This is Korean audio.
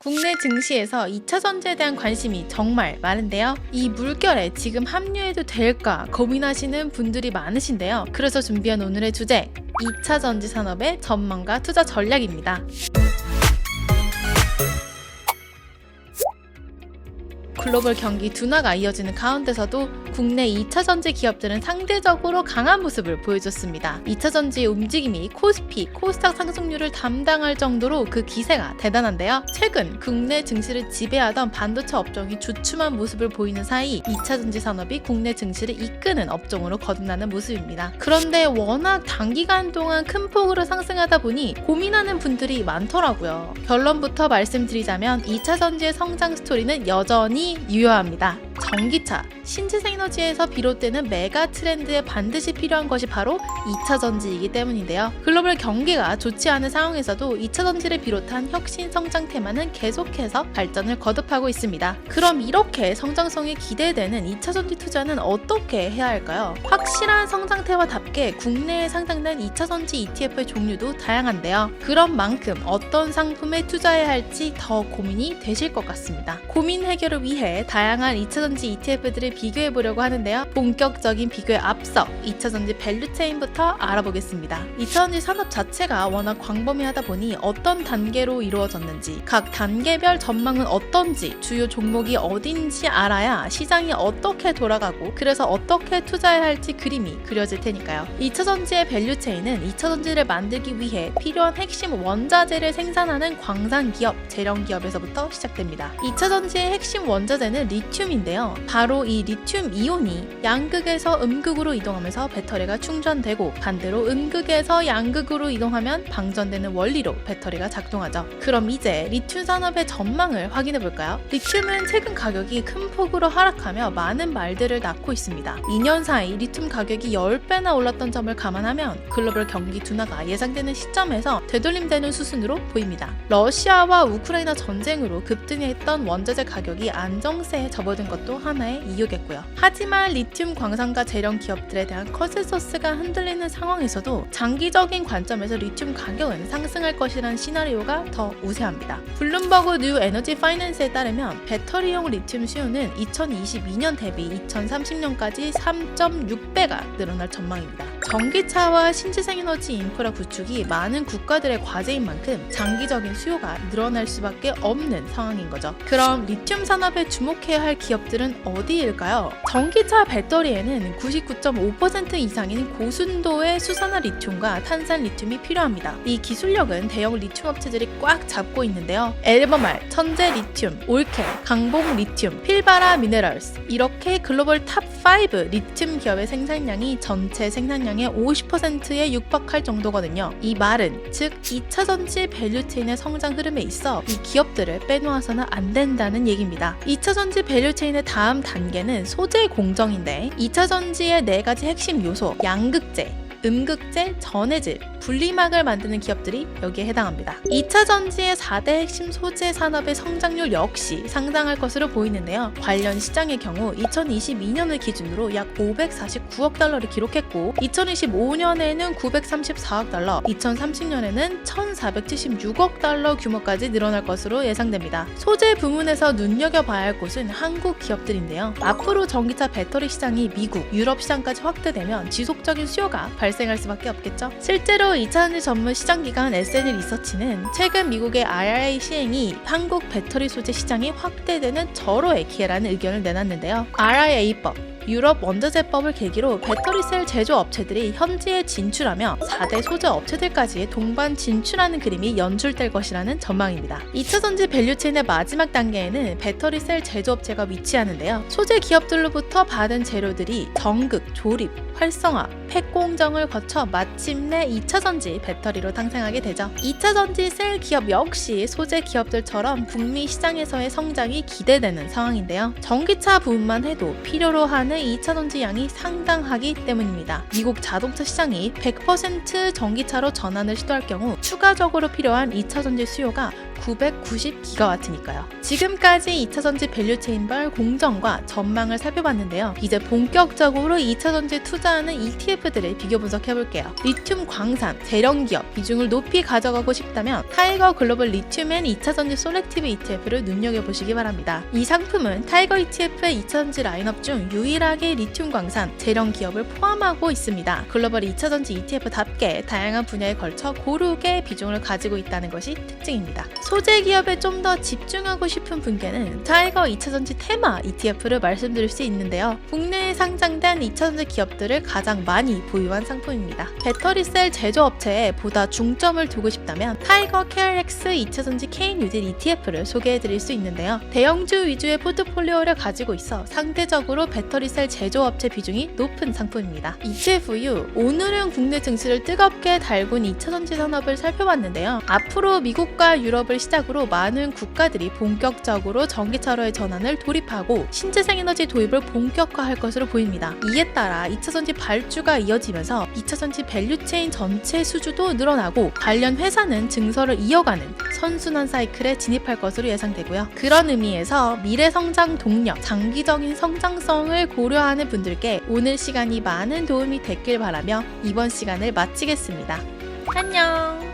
국내 증시에서 2차 전지에 대한 관심이 정말 많은데요. 이 물결에 지금 합류해도 될까 고민하시는 분들이 많으신데요. 그래서 준비한 오늘의 주제, 2차 전지 산업의 전망과 투자 전략입니다. 글로벌 경기 둔화가 이어지는 가운데서도 국내 2차 전지 기업들은 상대적으로 강한 모습을 보여줬습니다. 2차 전지의 움직임이 코스피, 코스닥 상승률을 담당할 정도로 그 기세가 대단한데요. 최근 국내 증시를 지배하던 반도체 업종이 주춤한 모습을 보이는 사이 2차 전지 산업이 국내 증시를 이끄는 업종으로 거듭나는 모습입니다. 그런데 워낙 단기간 동안 큰 폭으로 상승하다 보니 고민하는 분들이 많더라고요. 결론부터 말씀드리자면 2차 전지의 성장 스토리는 여전히 유효합니다. 전기차, 신재생에너지에서 비롯되는 메가 트렌드에 반드시 필요한 것이 바로 2차 전지이기 때문인데요. 글로벌 경기가 좋지 않은 상황에서도 2차 전지를 비롯한 혁신 성장 테마는 계속해서 발전을 거듭하고 있습니다. 그럼 이렇게 성장성이 기대되는 2차 전지 투자는 어떻게 해야 할까요? 확실한 성장테마답게 국내에 상장된 2차 전지 ETF의 종류도 다양한데요. 그런 만큼 어떤 상품에 투자해야 할지 더 고민이 되실 것 같습니다. 고민 해결을 위해 다양한 2차 전지 ETF들을 비교해 보려고 하는데요. 본격적인 비교에 앞서 2차 전지 밸류체인부터 알아보겠습니다. 2차 전지 산업 자체가 워낙 광범위하다 보니 어떤 단계로 이루어졌는지, 각 단계별 전망은 어떤지, 주요 종목이 어딘지 알아야 시장이 어떻게 돌아가고 그래서 어떻게 투자해야 할지 그림이 그려질 테니까요. 2차 전지의 밸류체인은 2차 전지를 만들기 위해 필요한 핵심 원자재를 생산하는 광산 기업, 재련 기업에서부터 시작됩니다. 2차 전지의 핵심 원자재는 리튬인데요. 바로 이 리튬 이온이 양극에서 음극으로 이동하면서 배터리가 충전되고 반대로 음극에서 양극으로 이동하면 방전되는 원리로 배터리가 작동하죠. 그럼 이제 리튬 산업의 전망을 확인해 볼까요? 리튬은 최근 가격이 큰 폭으로 하락하며 많은 말들을 낳고 있습니다. 2년 사이 리튬 가격이 10배나 올랐던 점을 감안하면 글로벌 경기 둔화가 예상되는 시점에서 되돌림되는 수순으로 보입니다. 러시아와 우크라이나 전쟁으로 급등했던 원자재 가격이 안정세에 접어든 것도 하나의 이유겠고요. 하지만 리튬 광산과 재련 기업들에 대한 컨센서스가 흔들리는 상황에서도 장기적인 관점에서 리튬 가격은 상승할 것이라는 시나리오가 더 우세합니다. 블룸버그 뉴 에너지 파이낸스에 따르면 배터리용 리튬 수요는 2022년 대비 2030년까지 3.6배가 늘어날 전망입니다. 전기차와 신재생에너지 인프라 구축이 많은 국가들의 과제인 만큼 장기적인 수요가 늘어날 수밖에 없는 상황인 거죠. 그럼 리튬 산업에 주목해야 할 기업들은 어디일까요? 전기차 배터리에는 99.5% 이상인 고순도의 수산화 리튬과 탄산 리튬이 필요합니다. 이 기술력은 대형 리튬 업체들이 꽉 잡고 있는데요. 엘버말, 천재 리튬, 올켈, 강봉 리튬, 필바라 미네랄스, 이렇게 글로벌 탑5 리튬 기업의 생산량이 전체 생산량의 50%에 육박할 정도거든요. 이 말은 즉 2차 전지 밸류체인의 성장 흐름에 있어 이 기업들을 빼놓아서는 안 된다는 얘기입니다. 2차 전지 밸류체인의 다음 단계는 소재 공정인데 2차 전지의 4가지 핵심 요소, 양극재, 음극재, 전해질, 분리막을 만드는 기업들이 여기에 해당합니다. 2차 전지의 4대 핵심 소재 산업의 성장률 역시 상당할 것으로 보이는데요. 관련 시장의 경우 2022년을 기준으로 약 549억 달러를 기록했고 2025년에는 934억 달러, 2030년에는 1476억 달러 규모까지 늘어날 것으로 예상됩니다. 소재 부문에서 눈여겨봐야 할 곳은 한국 기업들인데요. 앞으로 전기차 배터리 시장이 미국, 유럽 시장까지 확대되면 지속적인 수요가 발생할 수밖에 없겠죠. 실제로 2차 전지 전문 시장기관 S&P 리서치는 최근 미국의 IRA 시행이 한국 배터리 소재 시장이 확대되는 절호의 기회라는 의견을 내놨는데요. RIA법, 유럽 원자재법을 계기로 배터리셀 제조업체들이 현지에 진출하며 4대 소재 업체들까지 동반 진출하는 그림이 연출될 것이라는 전망입니다. 2차 전지 밸류체인의 마지막 단계에는 배터리셀 제조업체가 위치하는데요. 소재 기업들로부터 받은 재료들이 정극, 조립, 활성화, 팩 공정을 거쳐 마침내 2차 전지 배터리로 탄생하게 되죠. 2차 전지 셀 기업 역시 소재 기업들처럼 북미 시장에서의 성장이 기대되는 상황인데요. 전기차 부분만 해도 필요로 하는 2차 전지 양이 상당하기 때문입니다. 미국 자동차 시장이 100% 전기차로 전환을 시도할 경우 추가적으로 필요한 2차 전지 수요가 990GW니까요. 지금까지 2차전지 밸류체인별 공정과 전망을 살펴봤는데요. 이제 본격적으로 2차전지에 투자하는 ETF들을 비교 분석해볼게요. 리튬 광산, 재련기업 비중을 높이 가져가고 싶다면 타이거 글로벌 리튬 앤 2차전지 솔렉티브 ETF를 눈여겨보시기 바랍니다. 이 상품은 타이거 ETF의 2차전지 라인업 중 유일하게 리튬 광산, 재련기업을 포함하고 있습니다. 글로벌 2차전지 ETF답게 다양한 분야에 걸쳐 고르게 비중을 가지고 있다는 것이 특징입니다. 소재 기업에 좀 더 집중하고 싶은 분께는 타이거 2차전지 테마 ETF를 말씀드릴 수 있는데요. 국내에 상장된 2차전지 기업들을 가장 많이 보유한 상품입니다. 배터리셀 제조업체에 보다 중점을 두고 싶다면 타이거 KRX 2차전지 K뉴딜 ETF를 소개해드릴 수 있는데요. 대형주 위주의 포트폴리오를 가지고 있어 상대적으로 배터리셀 제조업체 비중이 높은 상품입니다. ETF 이후 오늘은 국내 증시를 뜨겁게 달군 2차전지 산업을 살펴봤는데요. 앞으로 미국과 유럽을 시작으로 많은 국가들이 본격적으로 전기차로의 전환을 돌입하고 신재생에너지 도입을 본격화할 것으로 보입니다. 이에 따라 2차전지 발주가 이어지면서 2차전지 밸류체인 전체 수주도 늘어나고 관련 회사는 증설을 이어가는 선순환 사이클에 진입할 것으로 예상되고요. 그런 의미에서 미래 성장 동력, 장기적인 성장성을 고려하는 분들께 오늘 시간이 많은 도움이 됐길 바라며 이번 시간을 마치겠습니다. 안녕!